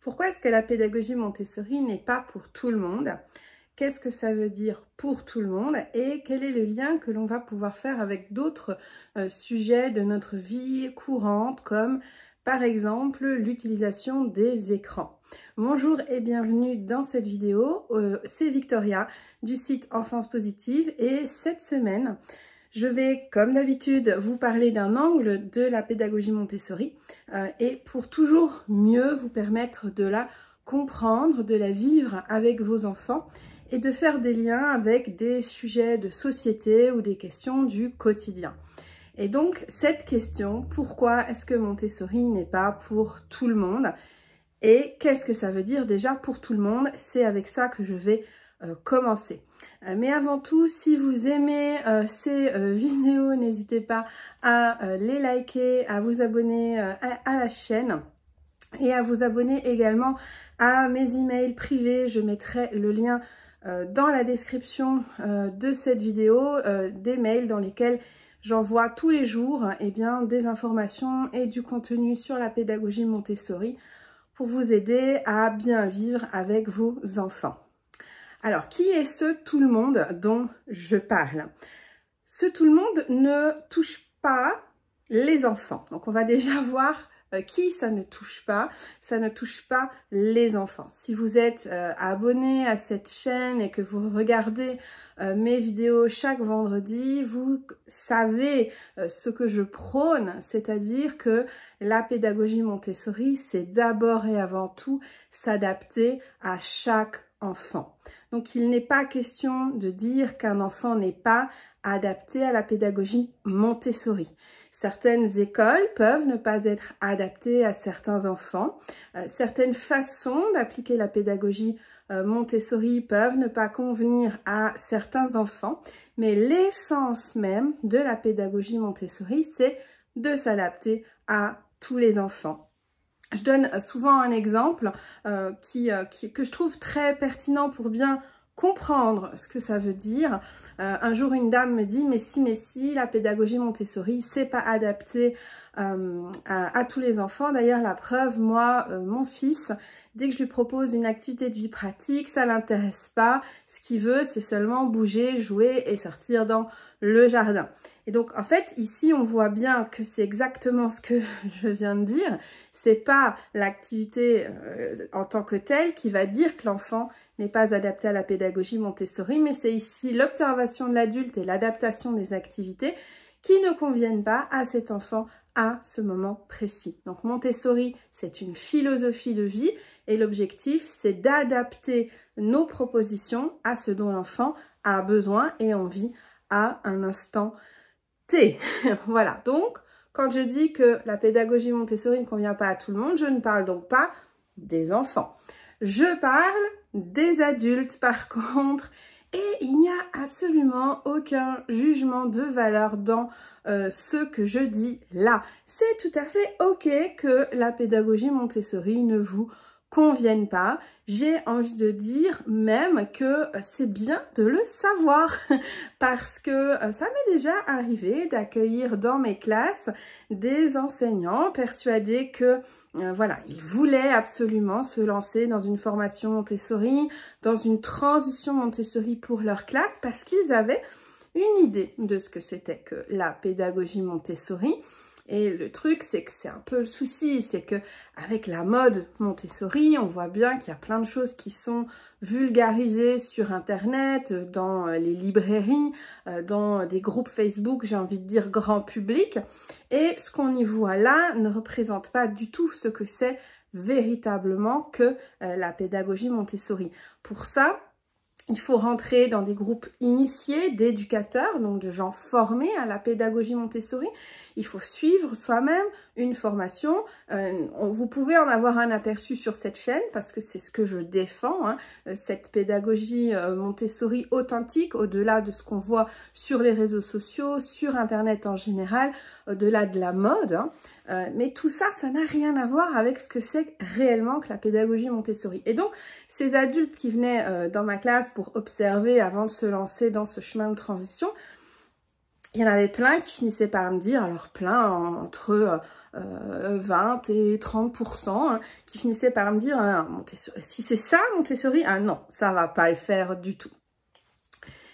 Pourquoi est-ce que la pédagogie Montessori n'est pas pour tout le monde? Qu'est-ce que ça veut dire pour tout le monde? Et quel est le lien que l'on va pouvoir faire avec d'autres sujets de notre vie courante, comme par exemple l'utilisation des écrans? Bonjour et bienvenue dans cette vidéo. C'est Victoria du site Enfance Positive et cette semaine, je vais, comme d'habitude, vous parler d'un angle de la pédagogie Montessori et pour toujours mieux vous permettre de la comprendre, de la vivre avec vos enfants et de faire des liens avec des sujets de société ou des questions du quotidien. Et donc, cette question, pourquoi est-ce que Montessori n'est pas pour tout le monde? Et qu'est-ce que ça veut dire déjà pour tout le monde? C'est avec ça que je vais commencer. Mais avant tout, si vous aimez ces vidéos, n'hésitez pas à les liker, à vous abonner à la chaîne et à vous abonner également à mes emails privés. Je mettrai le lien dans la description de cette vidéo, des mails dans lesquels j'envoie tous les jours des informations et du contenu sur la pédagogie Montessori pour vous aider à bien vivre avec vos enfants. Alors, qui est ce tout le monde dont je parle? Ce tout le monde ne touche pas les enfants. Donc, on va déjà voir qui ça ne touche pas. Ça ne touche pas les enfants. Si vous êtes abonné à cette chaîne et que vous regardez mes vidéos chaque vendredi, vous savez ce que je prône, c'est-à-dire que la pédagogie Montessori, c'est d'abord et avant tout s'adapter à chaque enfant. Donc, il n'est pas question de dire qu'un enfant n'est pas adapté à la pédagogie Montessori. Certaines écoles peuvent ne pas être adaptées à certains enfants. Certaines façons d'appliquer la pédagogie Montessori peuvent ne pas convenir à certains enfants. Mais l'essence même de la pédagogie Montessori, c'est de s'adapter à tous les enfants. Je donne souvent un exemple que je trouve très pertinent pour bien comprendre ce que ça veut dire. Un jour, une dame me dit, mais si, la pédagogie Montessori, c'est pas adapté à tous les enfants. D'ailleurs, la preuve, moi, mon fils, dès que je lui propose une activité de vie pratique, ça l'intéresse pas. Ce qu'il veut, c'est seulement bouger, jouer et sortir dans le jardin. Et donc, en fait, ici, on voit bien que c'est exactement ce que je viens de dire. C'est pas l'activité en tant que telle qui va dire que l'enfant n'est pas adapté à la pédagogie Montessori, mais c'est ici l'observation de l'adulte et l'adaptation des activités qui ne conviennent pas à cet enfant à ce moment précis. Donc, Montessori, c'est une philosophie de vie et l'objectif, c'est d'adapter nos propositions à ce dont l'enfant a besoin et envie à un instant T. Voilà, donc quand je dis que la pédagogie Montessori ne convient pas à tout le monde, je ne parle donc pas des enfants. Je parle des adultes par contre, et il n'y a absolument aucun jugement de valeur dans ce que je dis là. C'est tout à fait ok que la pédagogie Montessori ne vous convienne pas. J'ai envie de dire même que c'est bien de le savoir parce que ça m'est déjà arrivé d'accueillir dans mes classes des enseignants persuadés que voilà, ils voulaient absolument se lancer dans une formation Montessori, dans une transition Montessori pour leur classe parce qu'ils avaient une idée de ce que c'était que la pédagogie Montessori. Et le truc, c'est que c'est un peu le souci, c'est que avec la mode Montessori, on voit bien qu'il y a plein de choses qui sont vulgarisées sur Internet, dans les librairies, dans des groupes Facebook, j'ai envie de dire grand public. Et ce qu'on y voit là ne représente pas du tout ce que c'est véritablement que la pédagogie Montessori. Pour ça, il faut rentrer dans des groupes initiés d'éducateurs, donc de gens formés à la pédagogie Montessori. Il faut suivre soi-même une formation. Vous pouvez en avoir un aperçu sur cette chaîne parce que c'est ce que je défends, hein, cette pédagogie Montessori authentique, au-delà de ce qu'on voit sur les réseaux sociaux, sur Internet en général, au-delà de la mode. Hein. Mais tout ça, ça n'a rien à voir avec ce que c'est réellement que la pédagogie Montessori. Et donc, ces adultes qui venaient dans ma classe pour observer avant de se lancer dans ce chemin de transition, il y en avait plein qui finissaient par me dire, alors plein entre 20 et 30%, hein, qui finissaient par me dire si c'est ça Montessori, ah non, ça va pas le faire du tout.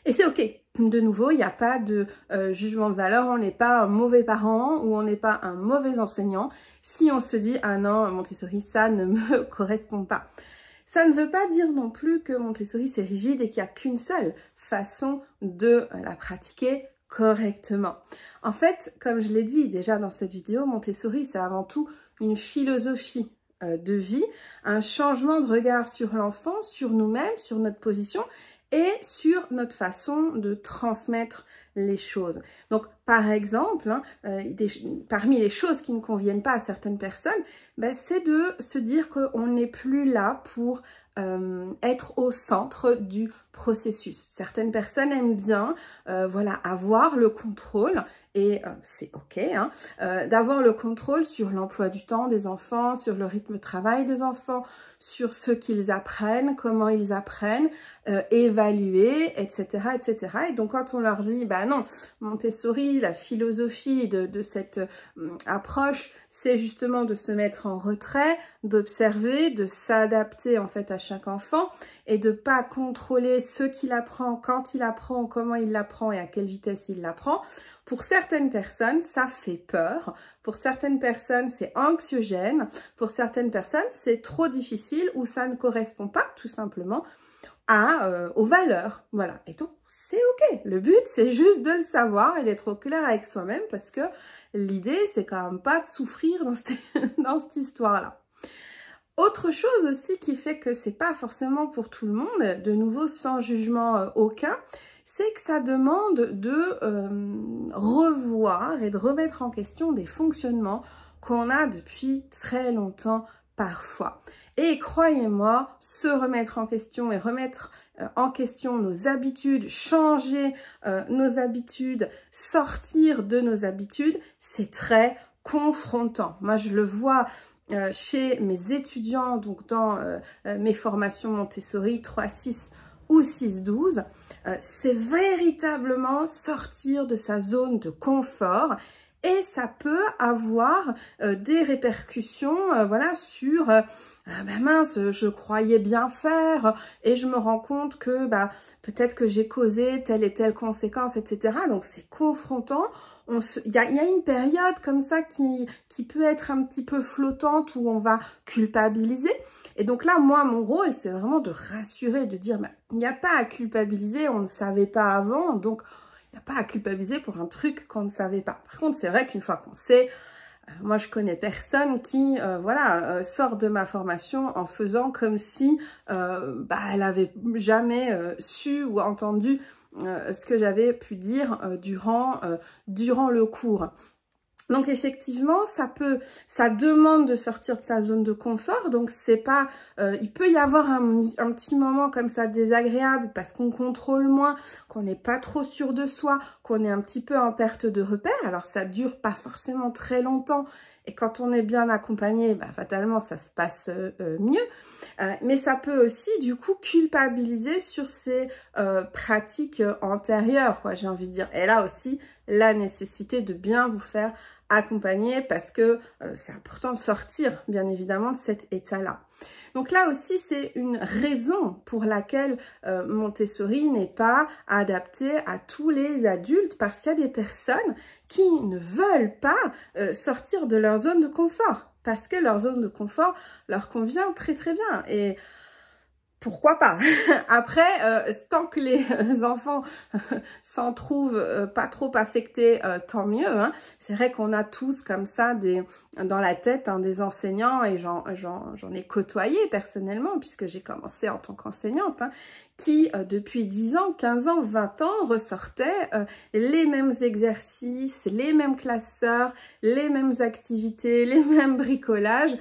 Et c'est ok. De nouveau, il n'y a pas de jugement de valeur, on n'est pas un mauvais parent ou on n'est pas un mauvais enseignant si on se dit ah non, Montessori, ça ne me correspond pas. Ça ne veut pas dire non plus que Montessori c'est rigide et qu'il n'y a qu'une seule façon de la pratiquer correctement. En fait, comme je l'ai dit déjà dans cette vidéo, Montessori c'est avant tout une philosophie de vie, un changement de regard sur l'enfant, sur nous-mêmes, sur notre position et sur notre façon de transmettre les choses. Donc, par exemple, hein, parmi les choses qui ne conviennent pas à certaines personnes, ben, c'est de se dire qu'on n'est plus là pour être au centre du processus. Certaines personnes aiment bien voilà, avoir le contrôle, et c'est ok, hein, d'avoir le contrôle sur l'emploi du temps des enfants, sur le rythme de travail des enfants, sur ce qu'ils apprennent, comment ils apprennent, évaluer, etc., etc. Et donc, quand on leur dit, bah non, Montessori, la philosophie de cette approche, c'est justement de se mettre en retrait, d'observer, de s'adapter en fait à chaque enfant et de pas contrôler ce qu'il apprend, quand il apprend, comment il l'apprend et à quelle vitesse il l'apprend. Pour certaines personnes, ça fait peur. Pour certaines personnes, c'est anxiogène. Pour certaines personnes, c'est trop difficile ou ça ne correspond pas tout simplement aux valeurs. Voilà. Et donc, c'est ok. Le but, c'est juste de le savoir et d'être au clair avec soi-même parce que l'idée, c'est quand même pas de souffrir dans cette histoire-là. Autre chose aussi qui fait que c'est pas forcément pour tout le monde, de nouveau sans jugement aucun, c'est que ça demande de revoir et de remettre en question des fonctionnements qu'on a depuis très longtemps parfois. Et croyez-moi, se remettre en question et remettre en question nos habitudes, changer nos habitudes, sortir de nos habitudes, c'est très confrontant. Moi, je le vois chez mes étudiants, donc dans mes formations Montessori 3-6 ou 6-12, c'est véritablement sortir de sa zone de confort. Et ça peut avoir des répercussions voilà, sur bah mince, je croyais bien faire et je me rends compte que bah, peut-être que j'ai causé telle et telle conséquence, etc. Donc c'est confrontant. Il y a une période comme ça qui peut être un petit peu flottante où on va culpabiliser. Et donc là, moi, mon rôle, c'est vraiment de rassurer, de dire bah, il n'y a pas à culpabiliser, on ne savait pas avant, donc il n'y a pas à culpabiliser pour un truc qu'on ne savait pas. Par contre, c'est vrai qu'une fois qu'on sait, moi je connais personne qui voilà, sort de ma formation en faisant comme si bah, elle avait jamais su ou entendu ce que j'avais pu dire durant le cours. Donc effectivement, ça demande de sortir de sa zone de confort. Donc c'est pas, il peut y avoir un petit moment comme ça désagréable parce qu'on contrôle moins, qu'on n'est pas trop sûr de soi, qu'on est un petit peu en perte de repère. Alors ça dure pas forcément très longtemps. Et quand on est bien accompagné, bah, fatalement, ça se passe mieux. Mais ça peut aussi, du coup, culpabiliser sur ces pratiques antérieures, quoi, j'ai envie de dire. Et là aussi, la nécessité de bien vous faire accompagner parce que c'est important de sortir, bien évidemment, de cet état-là. Donc là aussi, c'est une raison pour laquelle Montessori n'est pas adapté à tous les adultes parce qu'il y a des personnes qui ne veulent pas sortir de leur zone de confort parce que leur zone de confort leur convient très très bien. Et pourquoi pas? Après, tant que les enfants s'en trouvent pas trop affectés, tant mieux. Hein. C'est vrai qu'on a tous comme ça dans la tête hein, des enseignants, et j'en ai côtoyé personnellement, puisque j'ai commencé en tant qu'enseignante, hein, qui depuis 10 ans, 15 ans, 20 ans ressortaient les mêmes exercices, les mêmes classeurs, les mêmes activités, les mêmes bricolages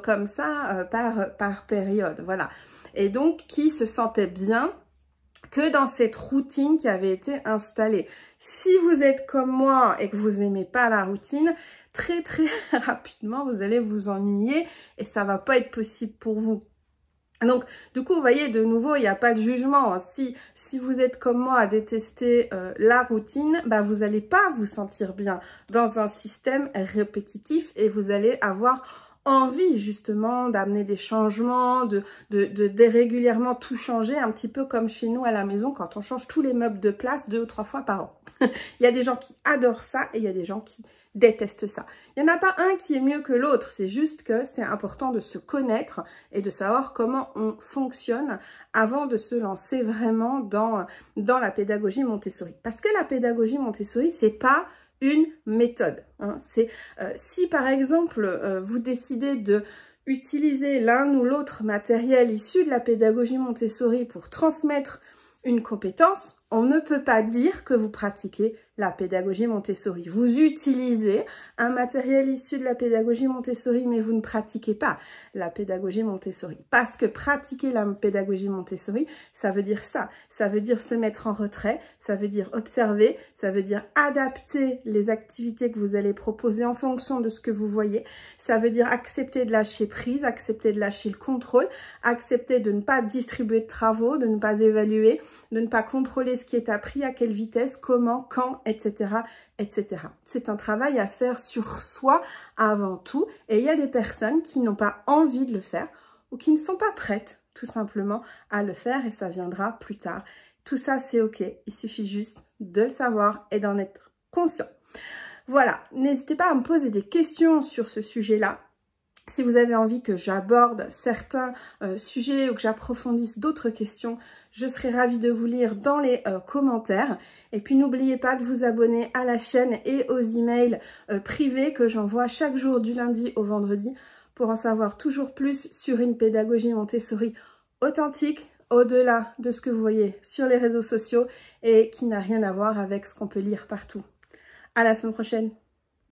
comme ça, par période. Voilà. Et donc, qui se sentaient bien que dans cette routine qui avait été installée. Si vous êtes comme moi et que vous n'aimez pas la routine, très très rapidement, vous allez vous ennuyer et ça va pas être possible pour vous. Donc, du coup, vous voyez, de nouveau, il n'y a pas de jugement. Si vous êtes comme moi à détester la routine, bah, vous n'allez pas vous sentir bien dans un système répétitif et vous allez avoir envie justement d'amener des changements, de régulièrement tout changer, un petit peu comme chez nous à la maison quand on change tous les meubles de place 2 ou 3 fois par an. Il y a des gens qui adorent ça et il y a des gens qui détestent ça. Il n'y en a pas un qui est mieux que l'autre, c'est juste que c'est important de se connaître et de savoir comment on fonctionne avant de se lancer vraiment dans la pédagogie Montessori. Parce que la pédagogie Montessori, c'est pas une méthode. Hein. Si par exemple, vous décidez de utiliser l'un ou l'autre matériel issu de la pédagogie Montessori pour transmettre une compétence, on ne peut pas dire que vous pratiquez la pédagogie Montessori. Vous utilisez un matériel issu de la pédagogie Montessori, mais vous ne pratiquez pas la pédagogie Montessori. Parce que pratiquer la pédagogie Montessori, ça veut dire ça. Ça veut dire se mettre en retrait, ça veut dire observer, ça veut dire adapter les activités que vous allez proposer en fonction de ce que vous voyez. Ça veut dire accepter de lâcher prise, accepter de lâcher le contrôle, accepter de ne pas distribuer de travaux, de ne pas évaluer, de ne pas contrôler ce qui est appris, à quelle vitesse, comment, quand, etc., etc. C'est un travail à faire sur soi avant tout. Et il y a des personnes qui n'ont pas envie de le faire ou qui ne sont pas prêtes tout simplement à le faire et ça viendra plus tard. Tout ça, c'est OK. Il suffit juste de le savoir et d'en être conscient. Voilà. N'hésitez pas à me poser des questions sur ce sujet-là. Si vous avez envie que j'aborde certains sujets ou que j'approfondisse d'autres questions, je serai ravie de vous lire dans les commentaires. Et puis n'oubliez pas de vous abonner à la chaîne et aux emails privés que j'envoie chaque jour du lundi au vendredi pour en savoir toujours plus sur une pédagogie Montessori authentique, au-delà de ce que vous voyez sur les réseaux sociaux et qui n'a rien à voir avec ce qu'on peut lire partout. À la semaine prochaine.